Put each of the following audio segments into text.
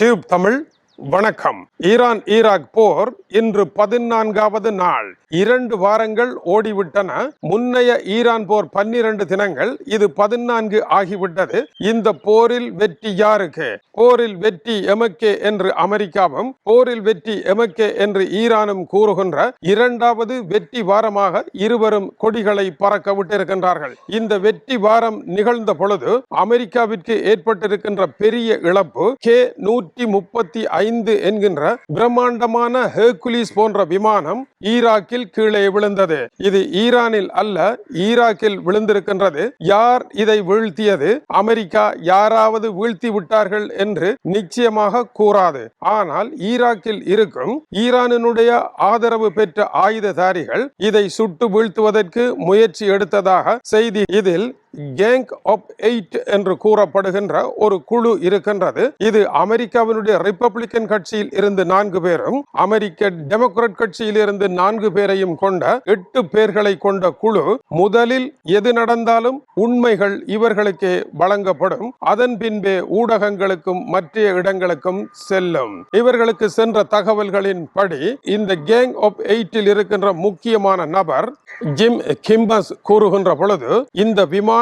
Tube Tamil வணக்கம். Iran Iraq போர் இன்று 14வது நாள். 2 வாரங்கள் ஓடிவிட்டன. முன்னைய ஈரான் போர் 12 தினங்கள். இது 14 ஆகிவிட்டது. இந்த போரில் வெற்றி யாருக்கு? போரில் வெற்றி எமக்கே என்று அமெரிக்காவும், போரில் வெற்றி எமக்கே என்று ஈரானும் கூறுகின்ற 2வது வெற்றி வாரமாக இருவரும் கொடிகளை பறக்க விட்டிருக்கின்றார்கள். இந்த வெற்றி வாரம் நிகழ்ந்த பொழுது அமெரிக்காவிற்கு ஏற்பட்டிருக்கின்ற பெரிய இழப்பு K-135 என்கின்ற பிரம்மாண்டமான ஹெர்குலிஸ் போன்ற விமானம் ஈராக்கில் கீழே விழுந்தது. இது ஈரானில் அல்ல, ஈராக்கில் விழுந்திருக்கின்றது. யார் இதை வீழ்த்தியது? அமெரிக்கா யாராவது வீழ்த்தி விட்டார்கள் என்று நிச்சயமாக கூறாது. ஆனால் ஈராக்கில் இருக்கும் ஈரானினுடைய ஆதரவு பெற்ற ஆயுததாரிகள் இதை சுட்டு வீழ்த்துவதற்கு முயற்சி எடுத்ததாக செய்தி. இதில் கேங் ஆஃப் 8 என்று கூறப்படுகின்ற ஒரு குழு இருக்கின்றது. இது அமெரிக்காவினுடைய ரிப்பப்ளிக்கன் கட்சியில் இருந்து 4 பேரும், அமெரிக்க டெமோக்ராட் கட்சியில் இருந்து 4 பேரையும் கொண்ட 8 பேர்களை கொண்ட குழு. முதலில் எது நடந்தாலும் உண்மைகள் இவர்களுக்கே வழங்கப்படும். அதன் பின்பே ஊடகங்களுக்கும் மற்ற இடங்களுக்கும் செல்லும். இவர்களுக்கு சென்ற தகவல்களின் படி இந்த கேங் ஆஃப் 8 இருக்கின்ற முக்கியமான நபர் ஜிம் கிம்பஸ் கூறுகின்ற பொழுது, இந்த விமானம்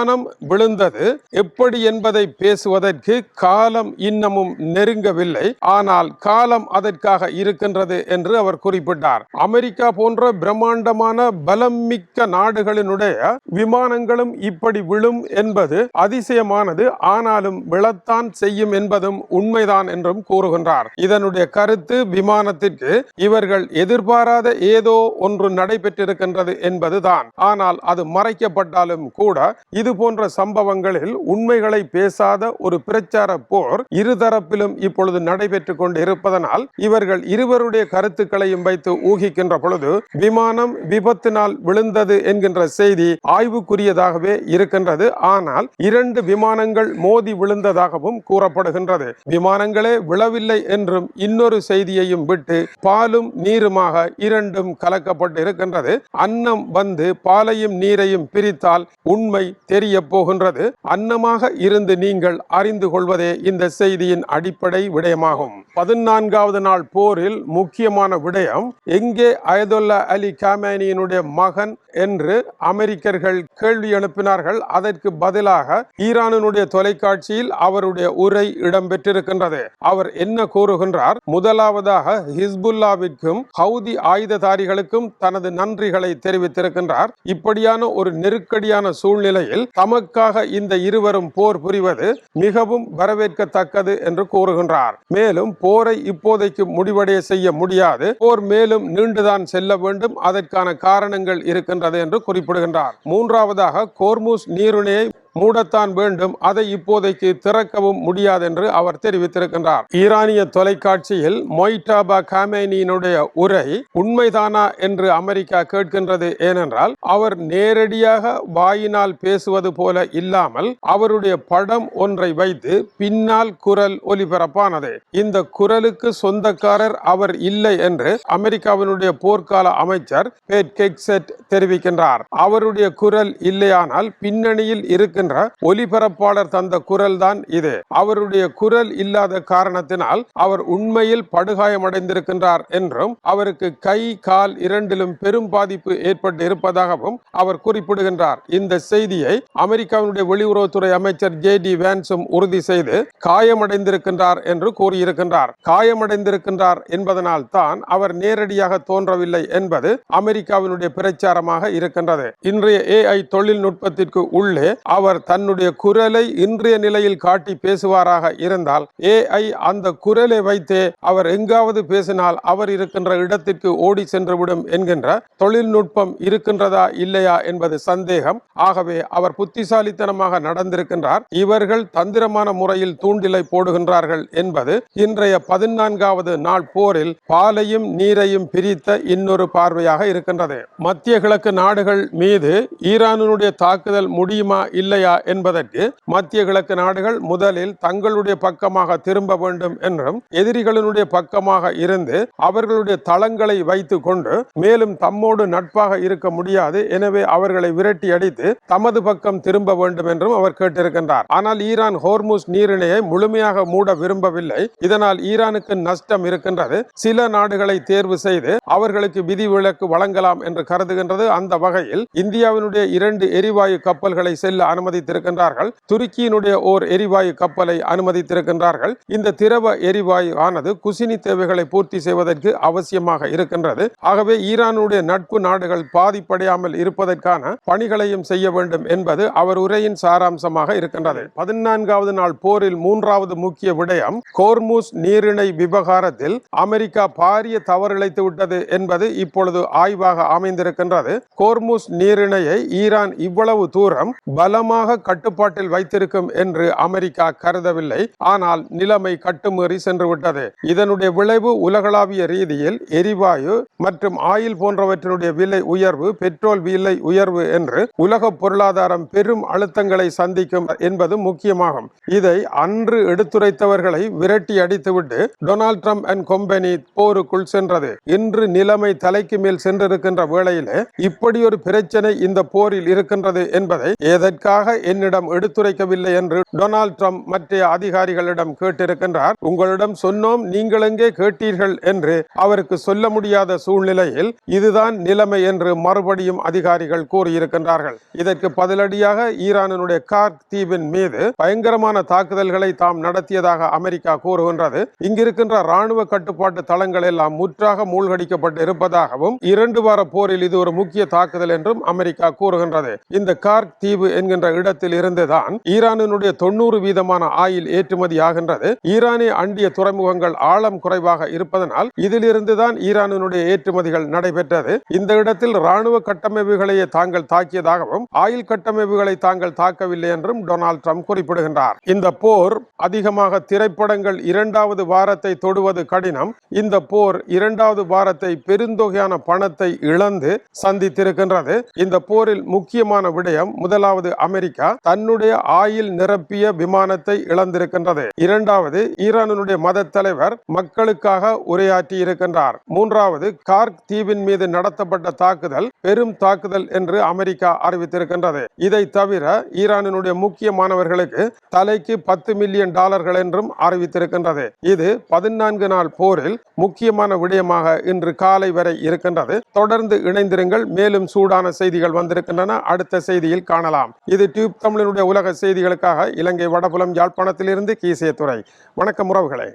விழுந்தது எப்படி என்பதை பேசுவதற்கு காலம் இன்னமும் நெருங்கவில்லை, ஆனால் காலம் அதற்காக இருக்கின்றது என்று அவர் குறிப்பிட்டார். அமெரிக்கா போன்ற பிரம்மாண்டமான பலம் மிக்க நாடுகளினுடைய விமானங்களும் இப்படி விழும் என்பது அதிசயமானது, ஆனாலும் விழத்தான் செய்யும் என்பதும் உண்மைதான் என்றும் கூறுகின்றார். இதனுடைய கருத்து, விமானத்திற்கு இவர்கள் எதிர்பாராத ஏதோ ஒன்று நடைபெற்றிருக்கின்றது என்பதுதான். ஆனால் அது மறைக்கப்பட்டாலும் கூட இது போன்ற சம்பவங்களில் உண்மைகளை பேசாத ஒரு பிரச்சார போர் இருதரப்பிலும் இப்பொழுது நடைபெற்றுக் கொண்டு இருப்பதனால் இவர்கள் இருவருடைய கருத்துக்களையும் வைத்து ஊகிக்கின்ற பொழுது விமானம் விபத்தினால் விழுந்தது என்கின்ற செய்தி ஆய்வுக்குரியதாகவே இருக்கின்றது. ஆனால் 2 விமானங்கள் மோதி விழுந்ததாகவும் கூறப்படுகின்றது. விமானங்களே விழவில்லை என்றும் இன்னொரு செய்தியையும் விட்டு பாலும் நீருமாக 2ம் கலக்கப்பட்டு இருக்கின்றது. அன்னம் வந்து பாலையும் நீரையும் பிரித்தால் உண்மை தெரிய போகின்றது. அன்னமாக இருந்து நீங்கள் அறிந்து கொள்வதே இந்த செய்தியின் அடிப்படை விடயமாகும். 14வது நாள் போரில் முக்கியமான விடயம், எங்கே அயதொல்லா அலி காமேனியினுடைய மகன் என்று அமெரிக்கர்கள் கேள்வி எழுப்பினார்கள். அதற்கு பதிலாக ஈரானினுடைய தொலைக்காட்சியில் அவருடைய உரை இடம்பெற்றிருக்கின்றது. அவர் என்ன கூறுகின்றார்? முதலாவதாக ஹிஸ்புல்லாவிற்கும் ஹவுதி ஆயுததாரிகளுக்கும் தனது நன்றிகளை தெரிவித்திருக்கின்றார். இப்படியான ஒரு நெருக்கடியான சூழ்நிலையில் தமக்காக இந்த இருவரும் போர் புரிவது மிகவும் வரவேற்கத்தக்கது என்று கூறுகின்றார். மேலும் போரை இப்போதைக்கு முடிவடைய செய்ய முடியாது, போர் மேலும் நீண்டுதான் செல்ல வேண்டும், அதற்கான காரணங்கள் இருக்கின்றது என்று குறிப்பிடுகின்றார். மூன்றாவதாக கோர்முஸ் நீரிணையை மூடத்தான் வேண்டும், அதை இப்போதைக்கு திறக்கவும் முடியாது என்று அவர் தெரிவித்திருக்கின்றார். ஈரானிய தொலைக்காட்சியில் மொய்டாபா காமேனியினுடைய உரை உண்மைதானா என்று அமெரிக்கா கேட்கின்றது. ஏனென்றால் அவர் நேரடியாக வாயினால் பேசுவது போல இல்லாமல் அவருடைய படம் ஒன்றை வைத்து பின்னால் குரல் ஒலிபரப்பானது. இந்த குரலுக்கு சொந்தக்காரர் அவர் இல்லை என்று அமெரிக்காவினுடைய போர்க்கால அமைச்சர் பேட் கெக்செட் தெரிவிக்கின்றார். அவருடைய குரல் இல்லையானால் பின்னணியில் இருக்கின்ற ஒலிபரப்பாளர் தந்த குரல் தான் இது. அவருடைய குரல் இல்லாத காரணத்தினால் அவர் உண்மையில் படுகாயமடைந்திருக்கின்றார் என்றும் அவருக்கு கை கால் இரண்டிலும் பெரும் பாதிப்பு ஏற்பட்டு இருப்பதாகவும் அவர் குறிப்பிடுகின்றார். இந்த செய்தியை அமெரிக்காவினுடைய வெளியுறவுத்துறை அமைச்சர் JD வான்ஸும் உறுதி செய்து காயமடைந்திருக்கின்றார் என்று கூறியிருக்கின்றார். காயமடைந்திருக்கின்றார் என்பதனால் தான் அவர் நேரடியாக தோன்றவில்லை என்பது அமெரிக்காவினுடைய பிரச்சாரமாக இருக்கின்றது. இன்றைய AI தொழில்நுட்பத்திற்கு உள்ளே அவர் தன்னுடைய குரலை இன்றைய நிலையில் காட்டி பேசுவாராக இருந்தால் AI அந்த குரலை வைத்தே அவர் எங்காவது பேசினால் அவர் இருக்கின்ற இடத்திற்கு ஓடி சென்றுவிடும் என்கின்ற தொழில்நுட்பம் இருக்கின்றதா இல்லையா என்பது சந்தேகம். ஆகவே அவர் புத்திசாலித்தனமாக நடந்திருக்கின்றார். இவர்கள் தந்திரமான முறையில் தூண்டிலை போடுகின்றார்கள் என்பது இன்றைய 14வது நாள் போரில் பாலையும் நீரையும் பிரித்த இன்னொரு பார்வையாக இருக்கின்றது. மத்திய கிழக்கு நாடுகள் மீது ஈரானுடைய தாக்குதல் முடியுமா இல்லை இல்லையா என்பதற்கு மத்திய கிழக்கு நாடுகள் முதலில் தங்களுடைய பக்கமாக திரும்ப வேண்டும் என்றும் எதிரிகளினுடைய பக்கமாக இருந்து அவர்களுடைய தளங்களை வைத்துக் கொண்டு மேலும் தம்மோடு நட்பாக இருக்க முடியாது, எனவே அவர்களை விரட்டி அடித்து தமது பக்கம் திரும்ப வேண்டும் என்றும் அவர் கேட்டிருக்கின்றார். ஆனால் ஈரான் ஹோர்முஸ் நீரிணையை முழுமையாக மூட விரும்பவில்லை. இதனால் ஈரானுக்கு நஷ்டம் இருக்கின்றது. சில நாடுகளை தேர்வு செய்து அவர்களுக்கு விதிவிலக்கு வழங்கலாம் என்று கருதுகின்றது. அந்த வகையில் இந்தியாவினுடைய 2 எரிவாயு கப்பல்களை செல்ல அனுமதித்திருக்கின்றார்கள். துருக்கியினுடைய ஓர் எரிவாயு கப்பலை அனுமதித்திருக்கின்றார்கள். இந்த திரவ எரிவாயு ஆனது குசினி தேவைகளை பூர்த்தி செய்வதற்கு அவசியமாக இருக்கின்றது. ஆகவே ஈரானுடைய நட்பு நாடுகள் பாதிப்படையாமல் இருப்பதற்கான பணிகளையும் செய்ய வேண்டும் என்பது அவர் உரையின் சாராம்சமாக இருக்கின்றது. 14வது நாள் போரில் 3வது முக்கிய விடயம் ஹோர்முஸ் நீரிணை விவகாரத்தில் அமெரிக்கா பாரிய தவறிழைத்து விட்டது என்பது இப்பொழுது ஆய்வாக அமைந்திருக்கின்றது. ஹோர்முஸ் நீரிணையை ஈரான் இவ்வளவு தூரம் பலமாக கட்டுப்பாட்டில் வைத்திருக்கும் என்று அமெரிக்கா கருதவில்லை. ஆனால் நிலைமை கட்டுமீறி சென்றுவிட்டது. இதனுடைய விளைவு உலகளாவிய ரீதியில் எரிவாயு மற்றும் ஆயில் போன்றவற்றினுடைய விலை உயர்வு, பெட்ரோல் விலை உயர்வு என்று உலக பொருளாதாரம் பெரும் அழுத்தங்களை சந்திக்கும் என்பது முக்கியமாகும். இதை அன்று எடுத்துரைத்தவர்களை விரட்டி அடித்துவிட்டு டொனால்ட் ட்ரம்ப் அண்ட் கம்பெனி போருக்குள் சென்றது. இன்று நிலைமை தலைக்கு மேல் சென்றிருக்கின்ற வேளையிலே இப்படி ஒரு பிரச்சனை இந்த போரில் இருக்கின்றது என்பதை எதற்காக என்னிடம் எடுத்துரைக்கவில்லை என்று டொனால்ட் ட்ரம்ப் மற்ற அதிகாரிகளிடம் கேட்டிருக்கின்றார். உங்களிடம் சொன்னோம், நீங்கள் எங்கே கேட்டீர்கள் என்று அவருக்கு சொல்ல முடியாத சூழ்நிலையில் இதுதான் நிலைமை என்று மறுபடியும் அதிகாரிகள் கூறியிருக்கின்றார்கள். இதற்கு பதிலடியாக ஈரானுடைய கார்க் தீவின் மீது பயங்கரமான தாக்குதல்களை தாம் நடத்தியதாக அமெரிக்கா கூறுகின்றது. இங்கிருக்கின்ற ராணுவ கட்டுப்பாட்டு தளங்கள் எல்லாம் முற்றாக மூழ்கடிக்கப்பட்டு இருப்பதாகவும் 2 வார போரில் இது ஒரு முக்கிய தாக்குதல் என்றும் அமெரிக்கா கூறுகின்றது. இந்த கார்க் தீவு என்கின்ற இடத்தில் இருந்துதான் ஈரானுடைய 90% ஆயில் ஏற்றுமதி ஆகின்றது. ஈரானை அண்டிய துறைமுகங்கள் ஆழம் குறைவாக இருப்பதனால் இதிலிருந்துதான் ஈரானுடைய ஏற்றுமதிகள் நடைபெற்றது. இந்த இடத்தில் ராணுவ கட்டமைப்புகளையே தாங்கள் தாக்கியதாகவும் ஆயில் கட்டமைப்புகளை தாங்கள் தாக்கவில்லை என்றும் டொனால்ட் ட்ரம்ப் குறிப்பிடுகின்றார். இந்த போர் அதிகமாக திரைப்படங்கள் 2வது வாரத்தை தொடுவது கடினம். இந்த போர் 2வது வாரத்தை பெருந்தொகையான பணத்தை இழந்து சந்தித்திருக்கின்றது. இந்த போரில் முக்கியமான விடயம், முதலாவது அமெரிக்கா தன்னுடைய ஆயில் நிரப்பிய விமானத்தை இழந்திருக்கின்றது. 2வது ஈரானுடைய மத தலைவர் மக்களுக்காக உரையாற்றி இருக்கின்றார். 3வது கார்க் தீவின் மீது நடத்தப்பட்ட தாக்குதல் பெரும் தாக்குதல் என்று அமெரிக்கா அறிவித்திருக்கின்றது. இதை தவிர ஈரானுடைய முக்கியமானவர்களுக்கு தலைக்கு $10 மில்லியன் என்றும் அறிவித்திருக்கின்றது. இது 14 நாள் போரில் முக்கியமான விடயமாக இன்று காலை வரை இருக்கின்றது. தொடர்ந்து இணைந்திருங்கள். மேலும் சூடான செய்திகள் வந்திருக்கின்றன. அடுத்த செய்தியில் காணலாம். இது டியூப் தமிழனுடைய உலக செய்திகளுக்காக இலங்கை வடபுலம் யாழ்ப்பாணத்திலிருந்து கீசே துறை. வணக்கம் உறவுகளே.